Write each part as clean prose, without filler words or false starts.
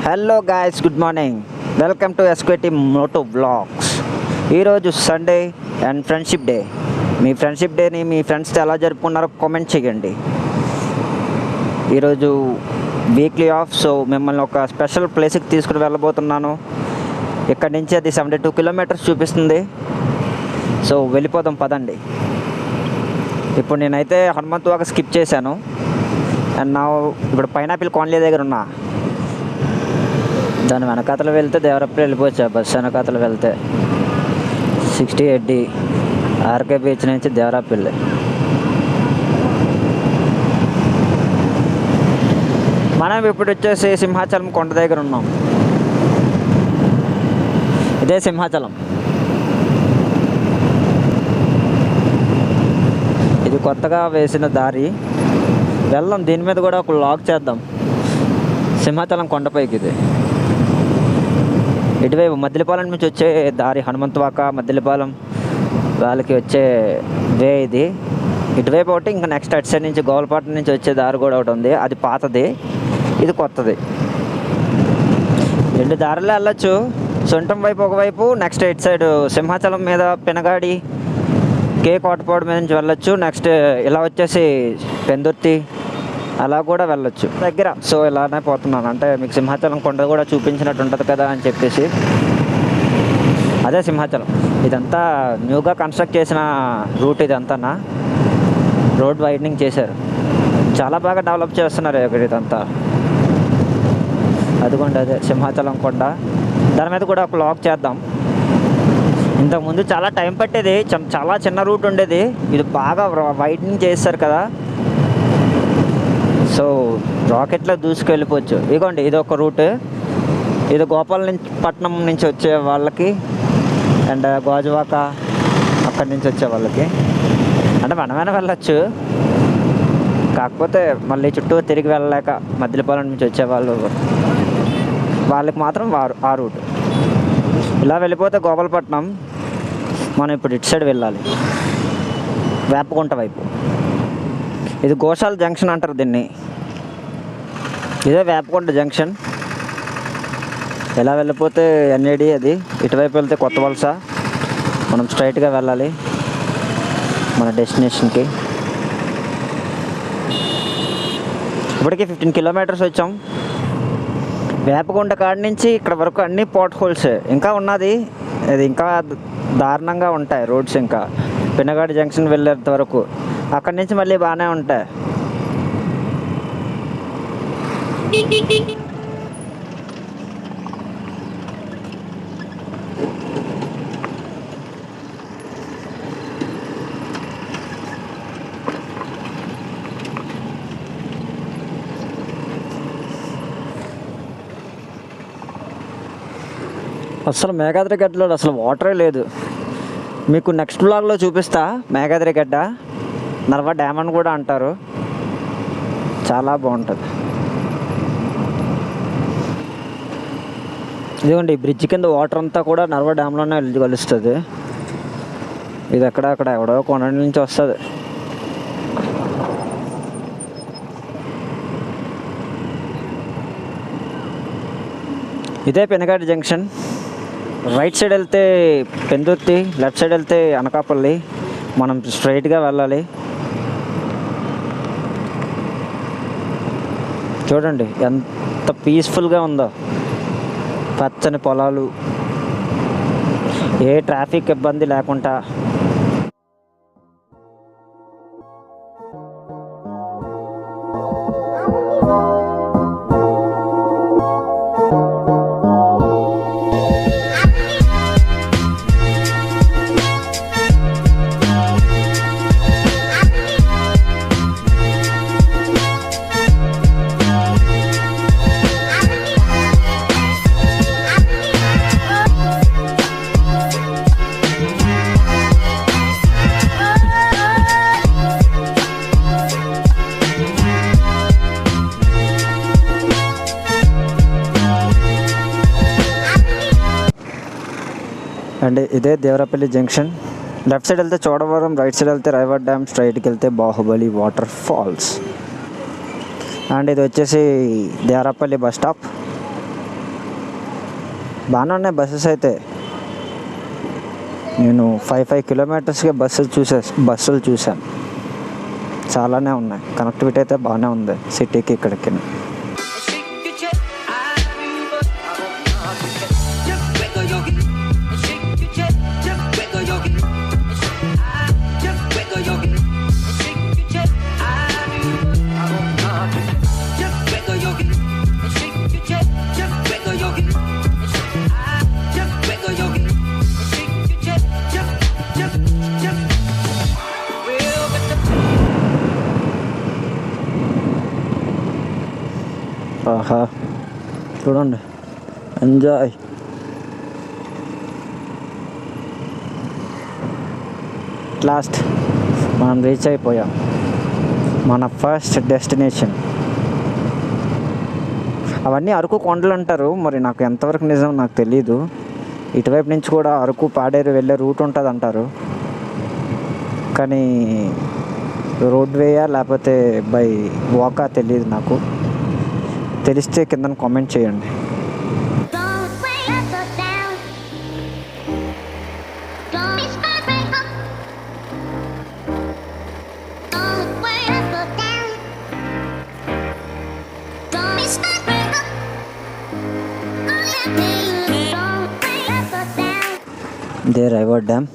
Hello guys, good morning. Welcome to SKT moto blogs. ఈరోజు Sunday and friendship day. మీ friendship డేని మీ ఫ్రెండ్స్తో ఎలా జరుపుకున్నారో కామెంట్ చేయండి. ఈరోజు వీక్లీ ఆఫ్, సో మిమ్మల్ని ఒక స్పెషల్ ప్లేస్కి తీసుకుని వెళ్ళబోతున్నాను. ఇక్కడి నుంచి అది 72 కిలోమీటర్స్ చూపిస్తుంది. సో వెళ్ళిపోదాం పదండి. ఇప్పుడు నేనైతే హనుమంత్ వాక్ స్కిప్ చేశాను అండ్ నా ఇప్పుడు పైనాపిల్ కాలనీ దగ్గర ఉన్నా. దాని వెనకాతలు వెళ్తే దేవరపల్లి వెళ్ళిపోవచ్చా? బస్సు వెనకాతలు వెళ్తే 68D ఆర్కే బీచ్ నుంచి దేవరపల్లి. మనం ఇప్పుడు వచ్చేసి సింహాచలం కొండ దగ్గర ఉన్నాం. ఇదే సింహాచలం. ఇది కొత్తగా వేసిన దారి. వెళ్దాం, దీని మీద కూడా ఒక లాగ్ చేద్దాం. సింహాచలం కొండపైకి ఇది. ఇటువైపు మద్దిలపాలెం నుంచి వచ్చే దారి, హనుమంతవాక మద్దిలపాలెం వాళ్ళకి వచ్చే వే ఇది. ఇటువైపు ఒకటి, ఇంకా నెక్స్ట్ అటు సైడ్ నుంచి గోల్పాట నుంచి వచ్చే దారి కూడా ఒకటి ఉంది. అది పాతది, ఇది కొత్తది. రెండు దారుల్లో వెళ్ళొచ్చు. సొంతం వైపు ఒకవైపు, నెక్స్ట్ ఇటు సైడ్ సింహాచలం మీద పెనగాడి కోటపాడు మీద నుంచి వెళ్ళొచ్చు. నెక్స్ట్ ఇలా వచ్చేసి పెందుర్తి అలా కూడా వెళ్ళొచ్చు దగ్గర. సో ఇలానే పోతున్నాను, అంటే మీకు సింహాచలం కొండ కూడా చూపించినట్టు ఉంటుంది కదా అని చెప్పేసి. అదే సింహాచలం. ఇదంతా న్యూగా కన్స్ట్రక్ట్ చేసిన రూట్. ఇదంతా రోడ్ వైడనింగ్ చేశారు, చాలా బాగా డెవలప్ చేస్తున్నారు ఇక్కడ. ఇదంతా అదిగోండి, అదే సింహాచలం కొండ. దాని మీద కూడా ఒక లాగ్ చేద్దాం. ఇంతకుముందు చాలా టైం పట్టేది, చాలా చిన్న రూట్ ఉండేది. ఇది బాగా వైడనింగ్ చేస్తారు కదా, సో రాకెట్లో దూసుకెళ్ళిపోవచ్చు. ఇదిగోండి, ఇది ఒక రూట్. ఇది గోపాలపట్నం నుంచి వచ్చే వాళ్ళకి అండ్ గాజువాక అక్కడి నుంచి వచ్చే వాళ్ళకి, అంటే మనమైనా వెళ్ళచ్చు. కాకపోతే మళ్ళీ చుట్టూ తిరిగి వెళ్ళలేక మద్దిలపాలెం నుంచి వచ్చేవాళ్ళు వాళ్ళకి మాత్రం ఆ రూట్. ఇలా వెళ్ళిపోతే గోపాలపట్నం. మనం ఇప్పుడు ఇటు సైడ్ వెళ్ళాలి, వేపగుంట వైపు. ఇది గోశాల జంక్షన్ అంటారు దీన్ని. ఇదే వేపకొండ జంక్షన్. ఎలా వెళ్ళిపోతే NAD అది. ఇటువైపు వెళ్తే కొత్త వలస. మనం స్ట్రైట్గా వెళ్ళాలి మన డెస్టినేషన్కి. ఇప్పటికి 15 కిలోమీటర్స్ వచ్చాం. వేపకొండ కాడి నుంచి ఇక్కడ వరకు అన్ని పాట్ హోల్స్. ఇంకా ఉన్నది, అది ఇంకా దారుణంగా ఉంటాయి రోడ్స్. ఇంకా పిన్నగాడి జంక్షన్ వెళ్ళేంత వరకు అక్కడి నుంచి మళ్ళీ బాగానే ఉంటాయి. అసలు మేఘాద్రి గడ్డలో అసలు వాటరే లేదు. మీకు నెక్స్ట్ బ్లాగ్లో చూపిస్తా. మేఘాద్రి గడ్డ నర్వ డ్యామ్ అని కూడా అంటారు, చాలా బాగుంటుంది. ఇదిగోండి, బ్రిడ్జ్ కింద వాటర్ అంతా కూడా నర్వ డ్యామ్లోనే కలుస్తుంది. ఇది అక్కడ ఎవడో కొండ నుంచి వస్తుంది. ఇదే పెనగాడి జంక్షన్. రైట్ సైడ్ వెళ్తే పెందుర్తి, లెఫ్ట్ సైడ్ వెళ్తే అనకాపల్లి. మనం స్ట్రైట్గా వెళ్ళాలి. చూడండి ఎంత పీస్ఫుల్గా ఉందో. పచ్చని పొలాలు, ఏ ట్రాఫిక్ ఇబ్బంది లేకుండా. అండ్ ఇదే దేవరపల్లి జంక్షన్. లెఫ్ట్ సైడ్ వెళ్తే చోడవరం, రైట్ సైడ్ వెళ్తే రైవర్ డ్యామ్, స్ట్రైట్కి వెళ్తే బాహుబలి వాటర్ ఫాల్స్. అండ్ ఇది వచ్చేసి దేవరపల్లి బస్ స్టాప్. బాగానే ఉన్నాయి బస్సెస్ అయితే. నేను 5 కిలోమీటర్స్గా బస్సులు చూశాను. చాలానే ఉన్నాయి. కనెక్టివిటీ అయితే బాగానే ఉంది సిటీకి ఇక్కడికి. ఆహా, చూడండి, ఎంజాయ్. లాస్ట్ మనం రీచ్ అయిపోయాం మన ఫస్ట్ డెస్టినేషన్. అవన్నీ అరకు కొండలు అంటారు, మరి నాకు ఎంతవరకు నిజం నాకు తెలీదు. ఇటువైపు నుంచి కూడా అరకు పాడేరు వెళ్ళే రూట్ ఉంటుంది అంటారు, కానీ రోడ్ వేయా లేకపోతే బై వాకా తెలియదు నాకు. తెలిస్తే కింద కామెంట్ చేయండి. ఇదే రైవర్ డ్యామ్.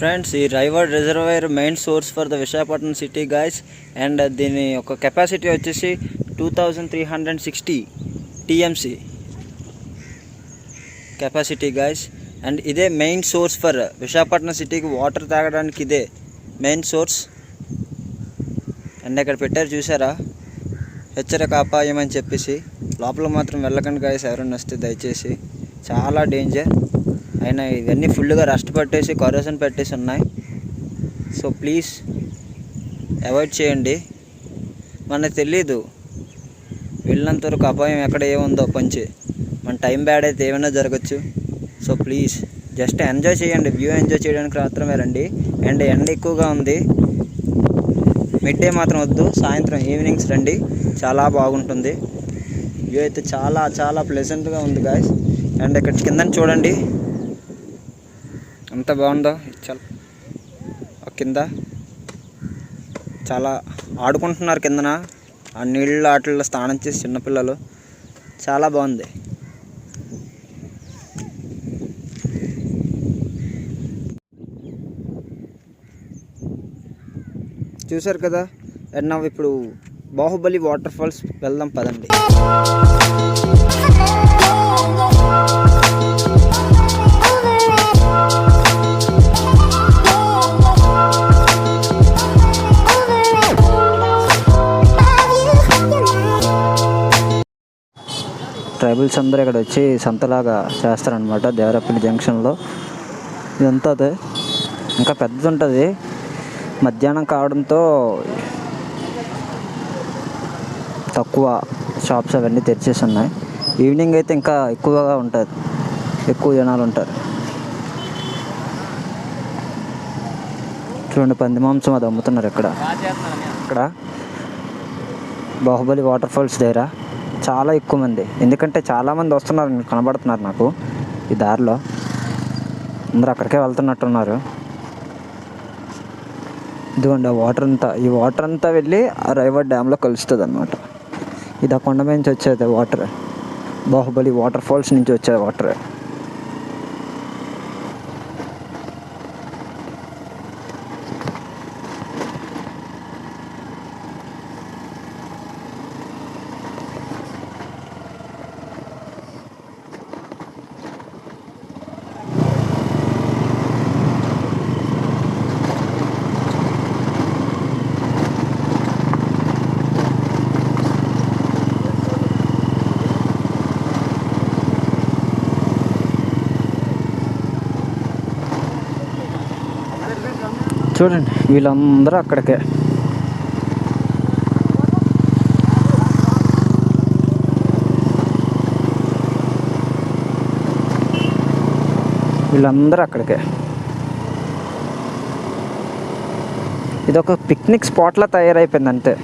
ఫ్రెండ్స్, ఈ river reservoir main source for the Visakhapatnam city guys. And దీని యొక్క కెపాసిటీ వచ్చేసి 2360 టీఎంసీ కెపాసిటీ గాయస్. అండ్ ఇదే మెయిన్ సోర్స్ ఫర్ విశాఖపట్నం సిటీకి వాటర్ తాగడానికి ఇదే మెయిన్ సోర్స్. అండ్ ఇక్కడ పెట్టారు చూసారా, హెచ్చరిక అపాయం అని చెప్పేసి. లోపల మాత్రం వెళ్ళకండి గాయస్, ఎవరైనా వస్తే దయచేసి, చాలా డేంజర్. అయినా ఇవన్నీ ఫుల్గా రస్ట్ పట్టేసి కరోజన్ పెట్టేసి ఉన్నాయి. సో ప్లీజ్ అవాయిడ్ చేయండి. మనకు తెలీదు వెళ్ళినంత వరకు అపాయం ఎక్కడ ఏముందో పంచి, మన టైం బ్యాడ్ అయితే ఏమైనా జరగచ్చు. సో ప్లీజ్ జస్ట్ ఎంజాయ్ చేయండి, వ్యూ ఎంజాయ్ చేయడానికి మాత్రమే రండి. అండ్ ఎండ ఎక్కువగా ఉంది, మిడ్ డే మాత్రం వద్దు, సాయంత్రం ఈవినింగ్స్ రండి, చాలా బాగుంటుంది. వ్యూ అయితే చాలా చాలా ప్లెజెంట్గా ఉంది గాయస్. అండ్ ఇక్కడ కింద చూడండి ఎంత బాగుందో. చాలా కింద చాలా ఆడుకుంటున్నారు కిందన, ఆ నీళ్ళ ఆటల్లో స్నానం చేసి చిన్నపిల్లలు. చాలా బాగుంది. చూసారు కదా. అండ్ ఇప్పుడు బాహుబలి వాటర్ ఫాల్స్ వెళ్దాం పదండి. ట్రైబల్స్ అందరూ ఇక్కడ వచ్చి సంతలాగా చేస్తారనమాట దేవరపల్లి జంక్షన్లో. ఇదంతా అదే, ఇంకా పెద్దది ఉంటుంది. మధ్యాహ్నం కావడంతో తక్కువ షాప్స్ అవన్నీ తెరిచేసి ఉన్నాయి. ఈవినింగ్ అయితే ఇంకా ఎక్కువగా ఉంటుంది, ఎక్కువ జనాలు ఉంటారు. చూడండి, పంది మాంసం అది అమ్ముతున్నారు ఇక్కడ. బాహుబలి వాటర్ ఫాల్స్ దగ్గర చాలా ఎక్కువ మంది, ఎందుకంటే చాలామంది వస్తున్నారు, కనబడుతున్నారు నాకు ఈ దారిలో. అందరూ అక్కడికే వెళ్తున్నట్టున్నారు. ఇదిగోండి ఈ వాటర్ అంతా వెళ్ళి ఆ రైవర్ డ్యామ్లో కలుస్తుంది అన్నమాట. ఇది ఆ కొండ నుంచి వచ్చేది వాటర్, బాహుబలి వాటర్ ఫాల్స్ నుంచి వచ్చే వాటర్. చూడండి వీళ్ళందరూ అక్కడికే. వీళ్ళందరూ అక్కడికే. ఇది ఒక పిక్నిక్ స్పాట్లా తయారైపోయింది అంతే.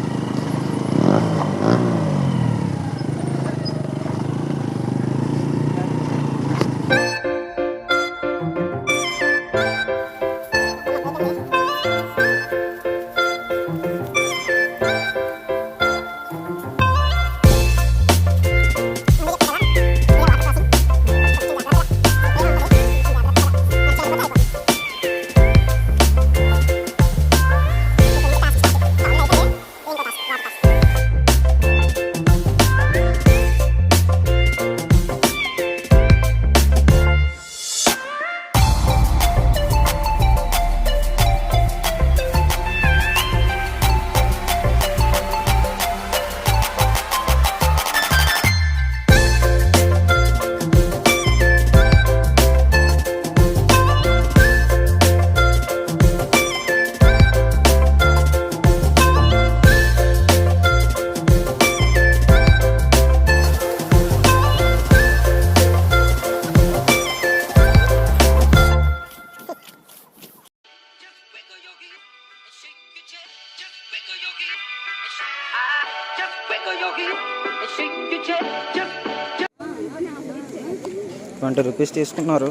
₹20 తీసుకున్నారు.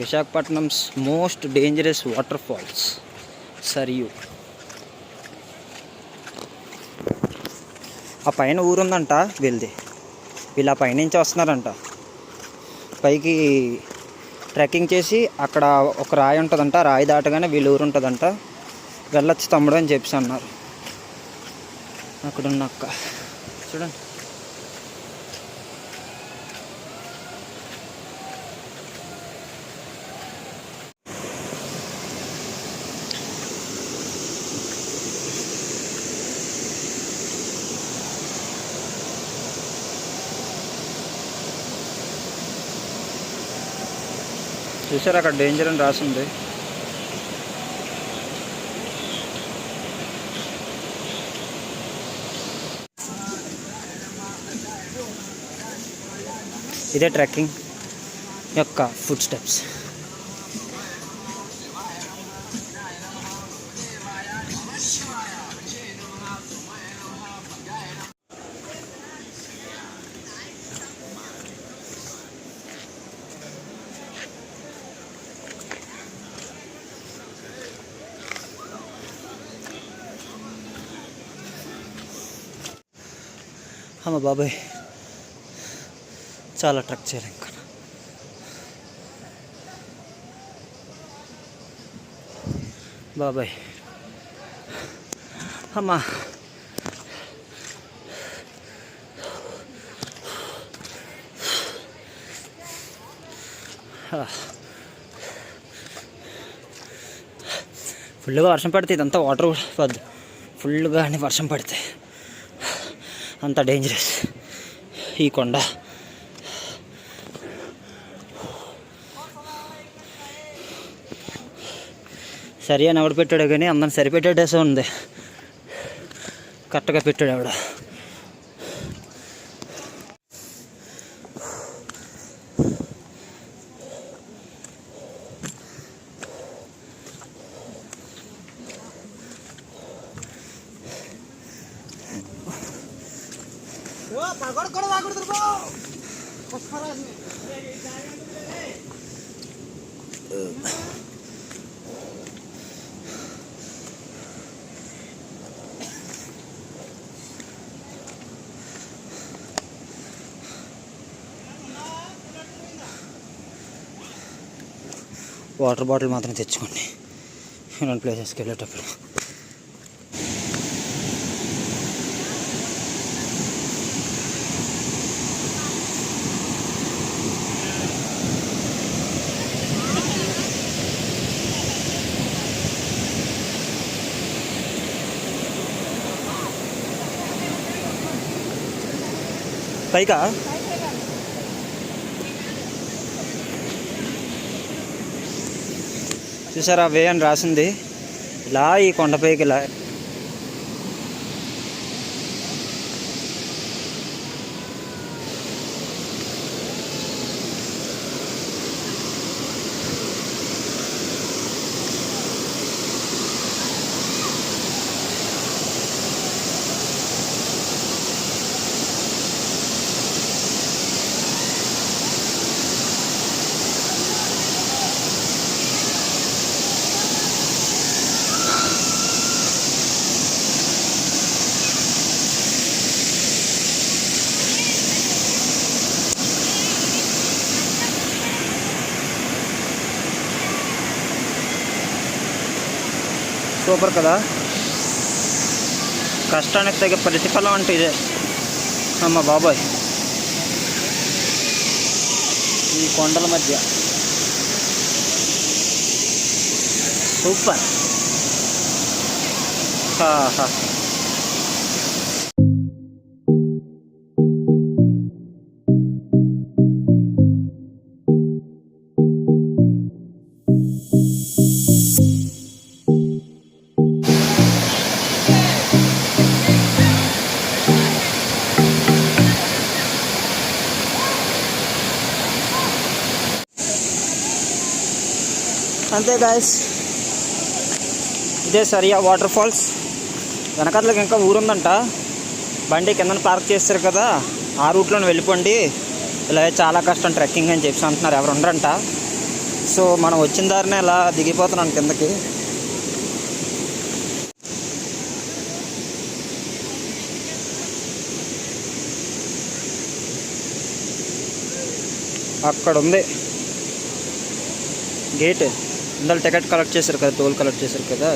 Visakhapatnam's most dangerous waterfalls సరియు. ఆ పైన ఊరుందంట వీళ్ళది. వీళ్ళు ఆ పైనుంచి వస్తున్నారంట. పైకి ట్రెక్కింగ్ చేసి అక్కడ ఒక రాయి ఉంటుందంట. రాయి దాటగానే వీళ్ళ ఊరు ఉంటుందంట. వెళ్ళొచ్చు తమ్ముడు అని చెప్పి అన్నారు. అక్కడున్న అక్క చూడండి. చూసారు అక్కడ డేంజర్ అని రాసింది. ఇదే ట్రెక్కింగ్ యొక్క ఫుడ్ స్టెప్స్. అమ్మ బాబాయ్ చాలా ట్రెక్ చేయాలి ఇంకా. బాబాయ్ అమ్మా ఫుల్గా వర్షం పడితే ఇదంతా వాటర్ కూడా వద్దు. ఫుల్గా అని వర్షం పడితే అంత డేంజరస్ ఈ కొండ. సరి అని ఎవడు పెట్టాడు కానీ అందరిని సరిపెట్టేసే ఉంది. కరెక్ట్గా పెట్టాడు ఎవడ. వాటర్ బాటిల్ మాత్రం తెచ్చుకోండి ఇలాంటి ప్లేసెస్కి వెళ్ళేటప్పుడు. పైకా చూసారా వే అని రాసింది, ఇలా ఈ కొండపైకి ఇలా. సూపర్ కదా, కష్టానికి తగ్గ ప్రతిఫలం అంటే ఇదే. అమ్మ బాబాయ్, ఈ కొండల మధ్య సూపర్. అంతే గాయస్, ఇదే సరియా వాటర్ ఫాల్స్. వెనకాతలకు ఇంకా ఊరుందంట, బండి కింద పార్క్ చేస్తారు కదా, ఆ రూట్లోనే వెళ్ళిపోండి, ఇలా చాలా కష్టం ట్రెక్కింగ్ అని చెప్పి అంటున్నారు, ఎవరు ఉండరంట. సో మనం వచ్చిన దారినే ఇలా దిగిపోతున్నాం కిందకి. అక్కడ ఉంది గేట్, ఇందులో టికెట్ కలెక్ట్ చేశారు కదా, టోల్ కలెక్ట్ చేశారు కదా.